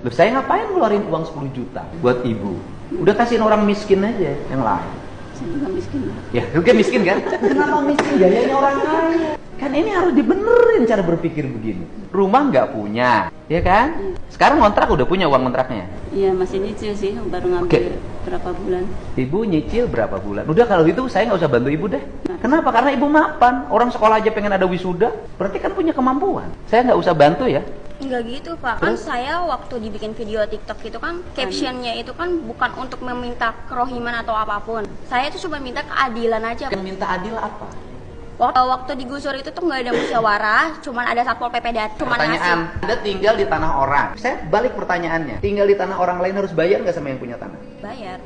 Loh, saya ngapain ngeluarin uang 10 juta buat ibu? Udah kasihin orang miskin aja yang lain. Saya juga miskin. Ya, juga miskin kan? Kenapa miskin? Gayanya orang kaya. Kan ini harus dibenerin cara berpikir begini. Rumah nggak punya, ya kan? Sekarang kontrak udah punya uang kontraknya? Iya, masih nyicil sih, baru ngambil berapa bulan. Ibu nyicil berapa bulan? Udah kalau gitu saya nggak usah bantu ibu deh. Kenapa? Karena ibu mapan. Orang sekolah aja pengen ada wisuda, berarti kan punya kemampuan. Saya nggak usah bantu ya. Enggak gitu Pak, kan saya waktu dibikin video TikTok itu kan captionnya itu kan bukan untuk meminta kerohiman atau apapun. Saya itu cuma minta keadilan aja. Yang minta adil apa? Waktu digusur itu tuh nggak ada musyawarah, cuman ada satpol pp datang. Pertanyaan, Anda tinggal di tanah orang. Saya balik pertanyaannya, tinggal di tanah orang lain harus bayar nggak sama yang punya tanah? Bayar.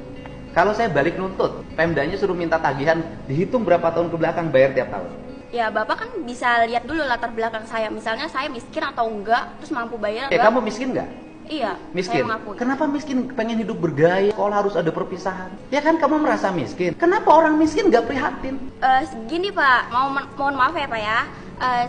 Kalau saya balik nuntut, Pemdanya suruh minta tagihan, dihitung berapa tahun ke belakang, bayar tiap tahun. Ya Bapak kan bisa lihat dulu latar belakang saya, misalnya saya miskin atau enggak, terus mampu bayar enggak? Kamu miskin nggak? Iya, Miskin. saya mengakui. Kenapa miskin? Pengen hidup bergaya, sekolah harus ada perpisahan. Ya kan kamu merasa miskin. Kenapa orang miskin nggak prihatin? Gini Pak, mohon maaf ya Pak ya.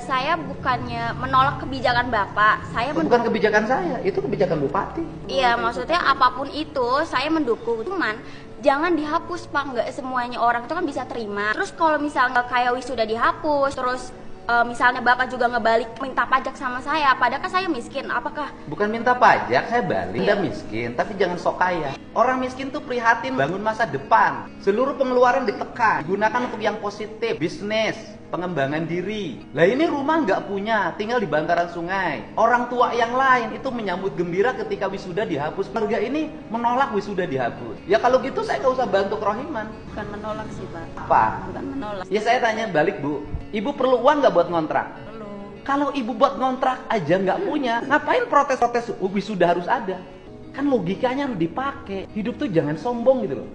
Saya bukannya menolak kebijakan Bapak. Saya Bukan kebijakan saya, itu kebijakan bupati. Iya, maksudnya apapun itu saya mendukung. Cuman jangan dihapus Pak, nggak semuanya orang itu kan bisa terima. Terus kalau misalnya kayak wisuda dihapus, terus misalnya Bapak juga ngebalik minta pajak sama saya, padahal kan saya miskin, apakah? Bukan minta pajak, saya balik. Anda miskin, tapi jangan sok kaya. Orang miskin tuh prihatin bangun masa depan. Seluruh pengeluaran ditekan, digunakan untuk yang positif, bisnis, pengembangan diri. Lah ini rumah nggak punya, tinggal di bantaran sungai. Orang tua yang lain itu menyambut gembira ketika wisuda dihapus. Keluarga ini menolak wisuda dihapus. Ya kalau gitu saya nggak usah bantu kerohiman. Bukan menolak sih Pak. Apa? Bukan menolak. Ya saya tanya balik Bu, ibu perlu uang nggak buat ngontrak? Perlu. Kalau ibu buat ngontrak aja nggak punya, ngapain protes-protes wisuda harus ada? Kan logikanya harus dipakai. Hidup tuh jangan sombong gitu loh.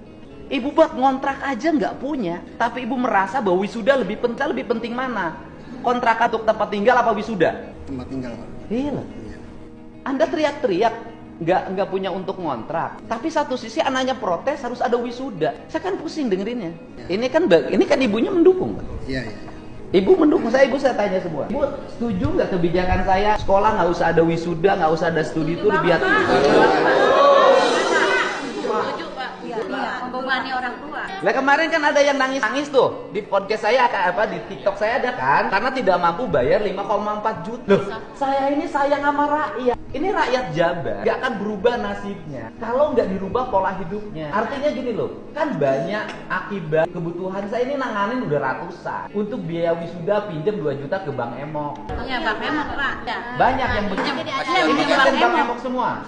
Ibu buat ngontrak aja nggak punya, tapi ibu merasa bahwa wisuda lebih penting mana? Kontrak untuk tempat tinggal apa wisuda? Tempat tinggal Pak. Iya. Anda teriak-teriak nggak punya untuk ngontrak, tapi satu sisi anaknya protes harus ada wisuda. Saya kan pusing dengerinnya. Ini kan ibunya mendukung. Iya, iya. Ibu mendukung saya, ibu saya tanya semua. Ibu setuju nggak kebijakan saya? Sekolah nggak usah ada wisuda, nggak usah ada studi tour biar. Iya, membebani orang tua. Lah kemarin kan ada yang nangis tuh di podcast saya di TikTok saya ada kan, karena tidak mampu bayar 5,4 juta. Loh, saya ini sayang sama rakyat. Ini rakyat Jabar nggak akan berubah nasibnya kalau nggak dirubah pola hidupnya. Artinya gini loh, kan banyak akibat kebutuhan saya ini nanganin udah ratusan. Untuk biaya wisuda pinjam 2 juta ke Bank Emok. Iya, Bang Emok Pak. Banyak yang begini. Ini kan Bank Emok semua.